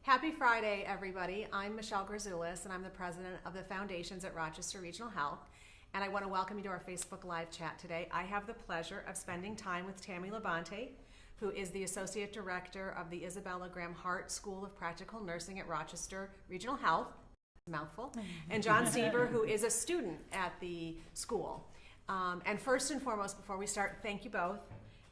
Happy Friday, everybody. I'm Michelle Grzoulis, and I'm the president of the Foundations at Rochester Regional Health. And I want to welcome you to our Facebook Live chat today. I have the pleasure of spending time with Tammy Labonte, who is the Associate Director of the Isabella Hart School of Practical Nursing at Rochester Regional Health, mouthful, and John Seaver, who is a student at the school. And first and foremost, before we start, thank you both.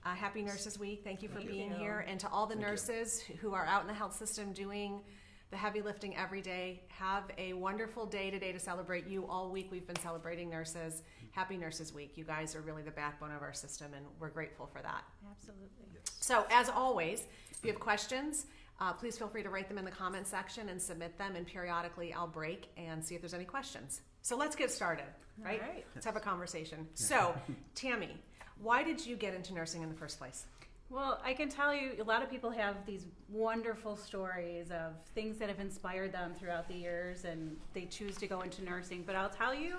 Happy Nurses Week. Thank you for being here. And to all the nurses who are out in the health system doing the heavy lifting every day, have a wonderful day today to celebrate you. All week we've been celebrating nurses. Happy Nurses Week. You guys are really the backbone of our system, and we're grateful for that. Absolutely. Yes. So as always, if you have questions, please feel free to write them in the comment section and submit them, and periodically I'll break and see if there's any questions. So let's get started, right? All right. Let's have a conversation. So, Tammy, why did you get into nursing in the first place? Well, I can tell you a lot of people have these wonderful stories of things that have inspired them throughout the years, and they choose to go into nursing. But I'll tell you,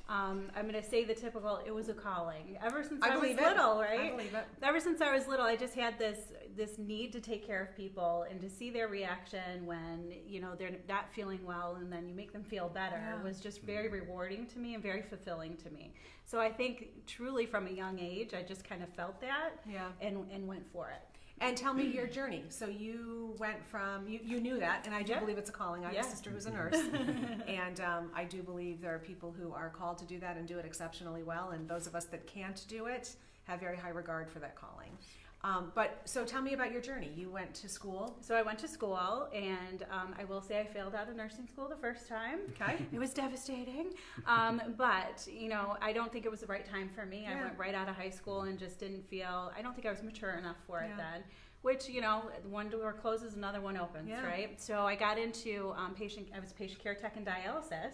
I'm going to say the typical, it was a calling. Ever since I was little, right? I believe it. Ever since I was little, I just had this need to take care of people and to see their reaction when, you know, they're not feeling well, and then you make them feel better. Yeah. It was just very rewarding to me and very fulfilling to me. So I think truly from a young age, I just kind of felt that and went for it. And tell me your journey. So you went from, you knew that, and I do believe it's a calling. I have a sister who's a nurse, and I do believe there are people who are called to do that and do it exceptionally well, and those of us that can't do it have very high regard for that calling. So tell me about your journey. You went to school. So I went to school, and I will say I failed out of nursing school the first time. Okay. It was devastating. But, you know, I don't think it was the right time for me. I went right out of high school and just didn't feel, I don't think I was mature enough for it then. Which, you know, one door closes, another one opens, right? So I got into I was patient care tech and dialysis.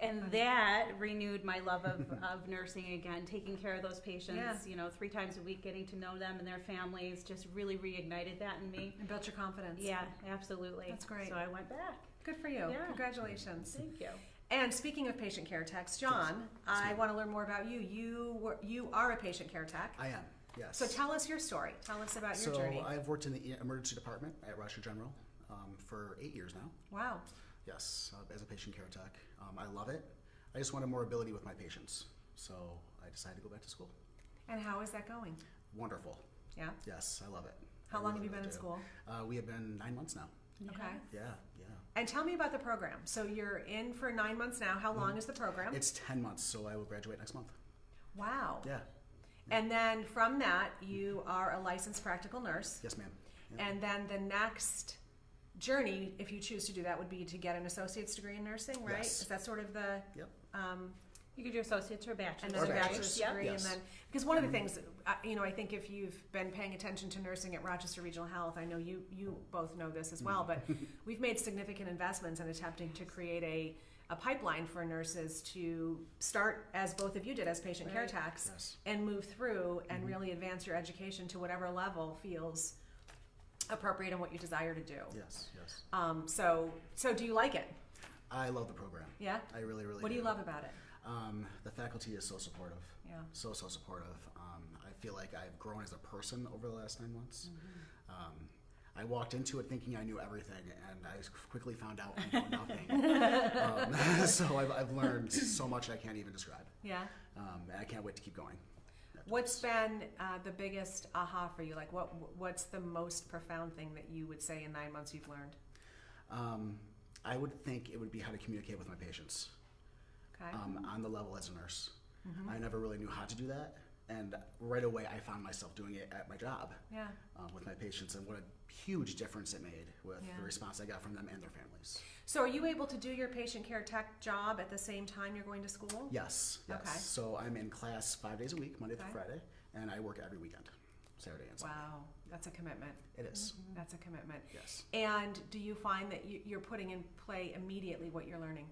And that renewed my love of nursing again, taking care of those patients, you know, 3 times a week, getting to know them and their families, just really reignited that in me. And built your confidence. Yeah, absolutely. That's great. So I went back. Good for you. Yeah. Congratulations. Thank you. And speaking of patient care techs, John, I want to learn more about you. You are a patient care tech. I am, yes. So tell us your story. Tell us about your journey. So I've worked in the emergency department at Rochester General for 8 years now. Wow. Yes, as a patient care tech. I love it. I just wanted more ability with my patients, so I decided to go back to school. And how is that going? Wonderful. Yeah? Yes, I love it. How long have you been in school? We have been 9 months now. Okay. Yeah. And tell me about the program. So you're in for 9 months now. How long is the program? It's 10 months, so I will graduate next month. Wow. Yeah. And then from that, you are a licensed practical nurse. Yes, ma'am. Yeah. And then the next journey, if you choose to do that, would be to get an associate's degree in nursing, right? Yes. Is that sort of the... Yep. You could do associate's or bachelor's. And then a Or bachelor's degree, yes. and then... Because one of the things, you know, I think if you've been paying attention to nursing at Rochester Regional Health, I know you both know this as well, but we've made significant investments in attempting to create a pipeline for nurses to start, as both of you did, as patient care techs, and move through and really advance your education to whatever level feels appropriate and what you desire to do. Yes, yes. So do you like it? I love the program. Yeah? I really, really What do you love about it? The faculty is so supportive. Yeah. So supportive. I feel like I've grown as a person over the last 9 months. I walked into it thinking I knew everything, and I quickly found out I know nothing. So I've learned so much I can't even describe. Yeah. And I can't wait to keep going. What's been the biggest aha for you? Like, what's the most profound thing that you would say in 9 months you've learned? I would think it would be how to communicate with my patients. Okay. On the level as a nurse. I never really knew how to do that, and right away I found myself doing it at my job with my patients, and what a huge difference it made with the response I got from them and their families. So are you able to do your patient care tech job at the same time you're going to school? Yes. Okay. So I'm in class 5 days a week, Monday through Friday, and I work every weekend, Saturday and Sunday. Wow, that's a commitment. It is. That's a commitment. Yes. And do you find that you're putting in play immediately what you're learning?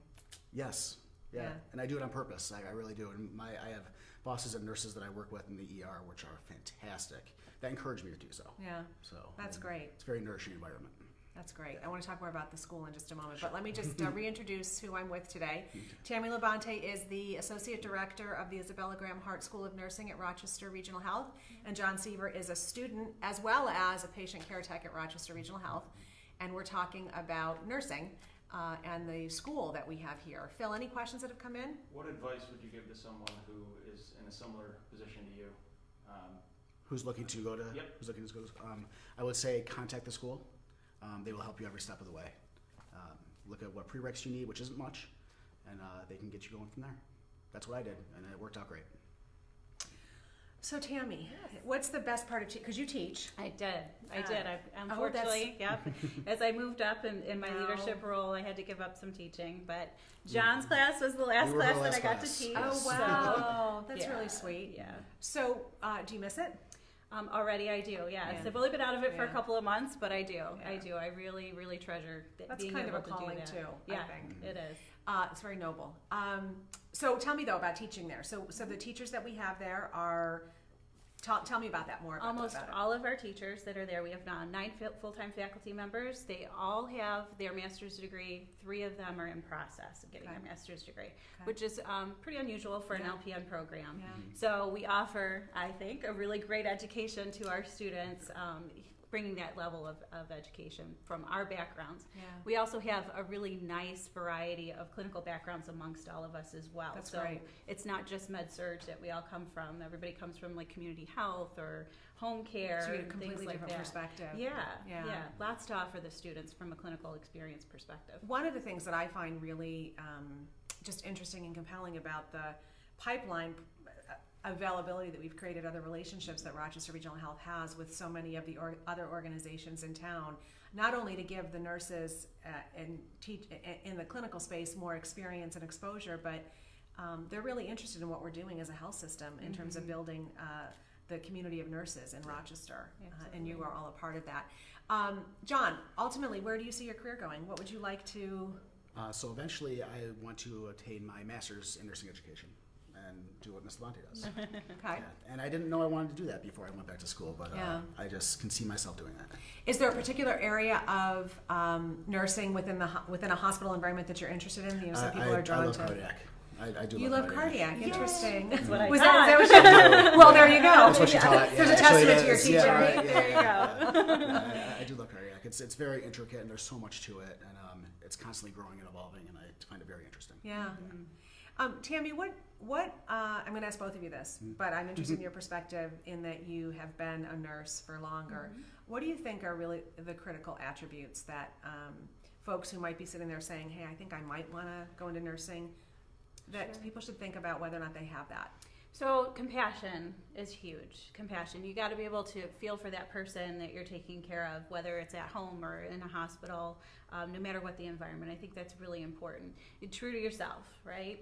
Yes. Yeah. And I do it on purpose. I really do. And I have bosses and nurses that I work with in the ER, which are fantastic, that encourage me to do so. Yeah. So that's great. It's a very nourishing environment. That's great. I want to talk more about the school in just a moment, but let me just reintroduce who I'm with today. Tammy Labonte is the Associate Director of the Isabella Hart School of Nursing at Rochester Regional Health, and John Seaver is a student as well as a patient care tech at Rochester Regional Health. and we're talking about nursing and the school that we have here. Phil, any questions that have come in? What advice would you give to someone who is in a similar position to you? Who's looking to go to? Yep. Who's looking to go to? I would say contact the school. They will help you every step of the way. Look at what prereqs you need, which isn't much, and they can get you going from there. That's what I did, and it worked out great. So Tammy, what's the best part of because you teach? I did. Unfortunately, as I moved up in my leadership role, I had to give up some teaching. But John's class was the last class that I got to teach. Oh wow, that's really sweet. Yeah. So do you miss it? Already I do, yes. Yeah. I've only been out of it for a Yeah. couple of months, but I do. Yeah. I do. I really, really treasure That's being kind able of a to do calling that. too, Yeah, I think. it is. It's very noble. So tell me though about teaching there. So the teachers that we have there are. Tell me about that more. Almost all of our teachers that are there, we have now 9 full-time faculty members. They all have their master's degree. 3 of them are in process of getting their master's degree, which is pretty unusual for an LPN program. Yeah. So we offer, I think, a really great education to our students, bringing that level of education from our backgrounds. Yeah. We also have a really nice variety of clinical backgrounds amongst all of us as well. That's so great. It's not just med-surg that we all come from. Everybody comes from like community health or home care, So you get a and completely things like different that. perspective. Yeah. Yeah. Lots to offer the students from a clinical experience perspective. One of the things that I find really just interesting and compelling about the pipeline availability that we've created, other relationships that Rochester Regional Health has with so many of the other organizations in town, not only to give the nurses and teach in the clinical space more experience and exposure, but they're really interested in what we're doing as a health system in terms of building the community of nurses in Rochester, and you are all a part of that. John, ultimately, where do you see your career going? What would you like to? So eventually, I want to attain my master's in nursing education and do what Ms. Labonte does. Okay. Yeah. And I didn't know I wanted to do that before I went back to school, but I just can see myself doing that. Is there a particular area of nursing within a hospital environment that you're interested in? You know, some people are drawn I love to. cardiac. I do You love cardiac. Interesting. That's what I Was thought. that what you? Well, there you go. That's what she taught. There's a Actually, testament to your that is- teacher. yeah, Right? yeah. There you go. I do love cardiac. It's very intricate and there's so much to it, and it's constantly growing and evolving, and I find it very interesting. Yeah. Tammy, what I'm going to ask both of you this, but I'm interested in your perspective in that you have been a nurse for longer. What do you think are really the critical attributes that folks who might be sitting there saying, hey, I think I might want to go into nursing, that people should think about whether or not they have that? So compassion is huge. Compassion. You got to be able to feel for that person that you're taking care of, whether it's at home or in a hospital, no matter what the environment. I think that's really important. You're true to yourself, right?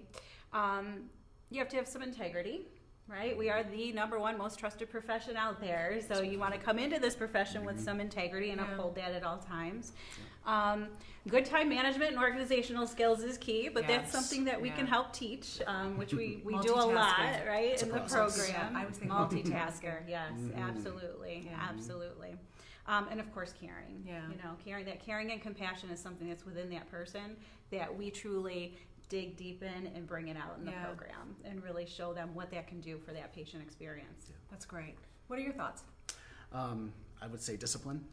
You have to have some integrity, right? We are the #1 most trusted profession out there, so you want to come into this profession with some integrity and uphold that at all times. Good time management and organizational skills is key, but that's something that we can help teach, which we do a lot, right, It's a in the process. program. Yeah, I was thinking Multitasker, yes, absolutely, Yeah. absolutely. And of course, caring. Yeah. You know, caring and compassion is something that's within that person that we truly dig deep in and bring it out in the program and really show them what that can do for that patient experience. That's great. What are your thoughts? I would say discipline,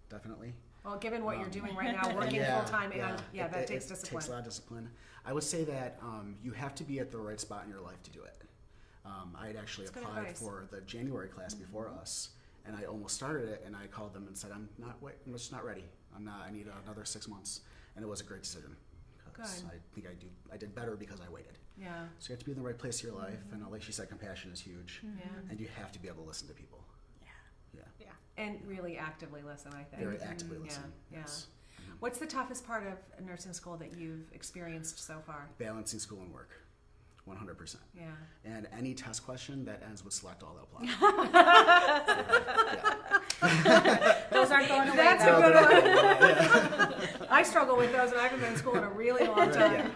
definitely. Well, given what you're doing right now, working full-time, that takes discipline. It takes a lot of discipline. I would say that you have to be at the right spot in your life to do it. I had actually That's good applied advice. for the January class before us, and I almost started it, and I called them and said, I'm just not ready. I need another 6 months. And it was a great decision. Because Good. I think I did better because I waited. Yeah. So you have to be in the right place in your life, and like she said, compassion is huge. Yeah. And you have to be able to listen to people. Yeah. And really actively listen, I think. Very actively listen. Yeah. Yes. What's the toughest part of nursing school that you've experienced so far? Balancing school and work. 100%. Yeah. And any test question that ends with select all apply. Those aren't going away. That's though. a good one. I struggle with those, and I haven't been in school in a really long time.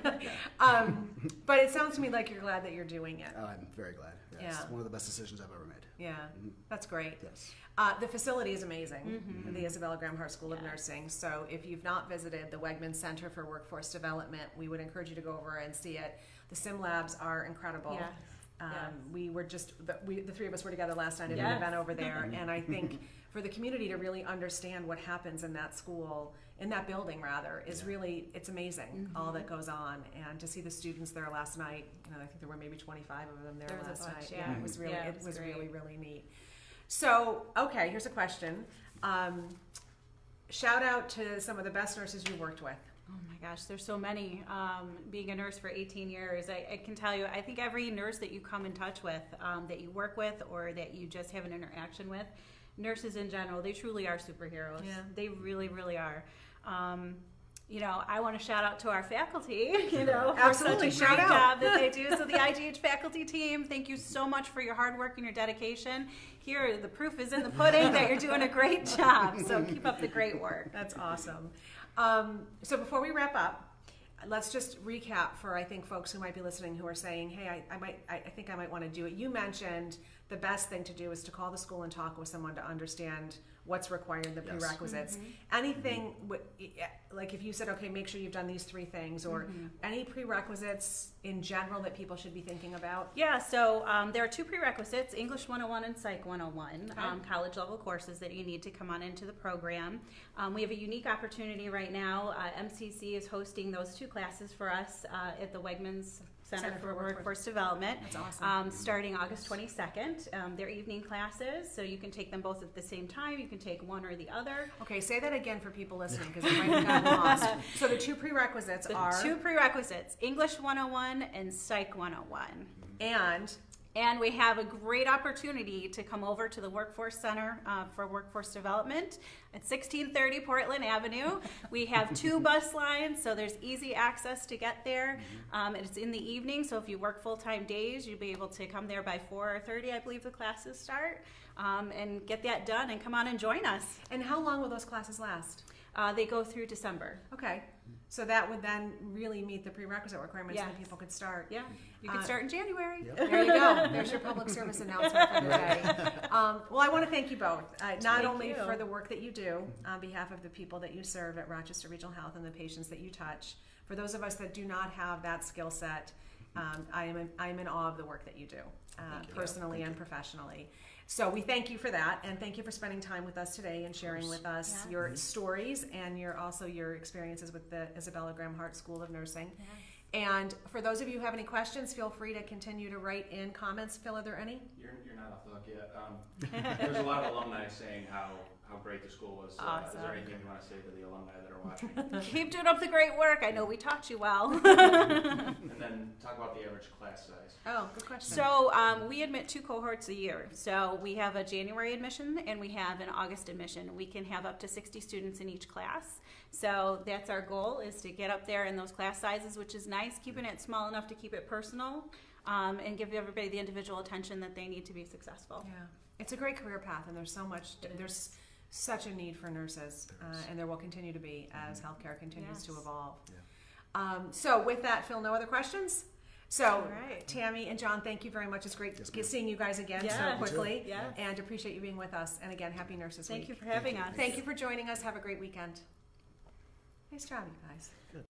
But it sounds to me like you're glad that you're doing it. I'm very glad. It's one of the best decisions I've ever made. Yeah, that's great. Yes. The facility is amazing, the Isabella Hart School of Nursing. So if you've not visited the Wegman Center for Workforce Development, we would encourage you to go over and see it. The sim labs are incredible. Yes. We were just the 3 of us were together last night at an Yes. event over there, and I think for the community to really understand what happens in that school, in that building rather, is really, it's amazing all that goes on. And to see the students there last night, I think there were maybe 25 of them there was a last bunch, night. yeah. It was really, Yeah, it it was was really, great. really neat. So, okay, here's a question. Shout out to some of the best nurses you worked with. Oh my gosh, there's so many. Being a nurse for 18 years, I can tell you, I think every nurse that you come in touch with, that you work with, or that you just have an interaction with, nurses in general, they truly are superheroes. Yeah. They really, really are. I want to shout out to our faculty, for Absolutely, such a shout great out. job that they do. So the IGH faculty team, thank you so much for your hard work and your dedication. Here, the proof is in the pudding that you're doing a great job. So keep up the great work. That's awesome. So before we wrap up, let's just recap for, I think, folks who might be listening who are saying, hey, I think I might want to do it. You mentioned the best thing to do is to call the school and talk with someone to understand what's required, the prerequisites. Anything, like if you said, okay, make sure you've done these 3 things, or any prerequisites in general that people should be thinking about? Yeah, so there are 2 prerequisites, English 101 and Psych 101, college level courses that you need to come on into the program. We have a unique opportunity right now. MCC is hosting those 2 classes for us at the Wegmans Center for Workforce Development. That's awesome. Starting August 22nd. They're evening classes, so you can take them both at the same time. You can take one or the other. Okay, say that again for people listening because they might have gotten lost. So the 2 prerequisites are... The 2 prerequisites, English 101 and Psych 101. And we have a great opportunity to come over to the Workforce Center for Workforce Development at 1630 Portland Avenue. We have 2 bus lines, so there's easy access to get there. And it's in the evening, so if you work full-time days, you'll be able to come there by 4:30, I believe the classes start, and get that done and come on and join us. And how long will those classes last? They go through December. Okay. So that would then really meet the prerequisite requirements Yes. and people could start. Yeah, you can start in January. There you go. There's your public service announcement for the day. Well, I want to thank you both, not Thank only you. for the work that you do on behalf of the people that you serve at Rochester Regional Health and the patients that you touch. For those of us that do not have that skill set, I am in awe of the work that you do, personally and professionally. So we thank you for that, and thank you for spending time with us today and sharing with us your stories and your experiences with the Isabella Hart School of Nursing. And for those of you who have any questions, feel free to continue to write in comments. Phil, are there any? You're not off the hook yet. There's a lot of alumni saying how great the school was. Is Awesome. there anything you want to say to the alumni that are watching? Keep doing up the great work. I know we taught you well. And then talk about the average class size. Oh, good question. So we admit 2 cohorts a year. So we have a January admission and we have an August admission. We can have up to 60 students in each class. So that's our goal, is to get up there in those class sizes, which is nice, keeping it small enough to keep it personal, and give everybody the individual attention that they need to be successful. Yeah, it's a great career path, and there's so much. There's such a need for nurses, and there will continue to be as healthcare continues to evolve. So with that, Phil, no other questions? So, All right. Tammy and John, thank you very much. It's great seeing you guys again Yeah. so quickly, Yes. and appreciate you being with us. And again, happy Nurses Week. Thank you for having us. Thank you for joining us. Have a great weekend. Nice job, you guys.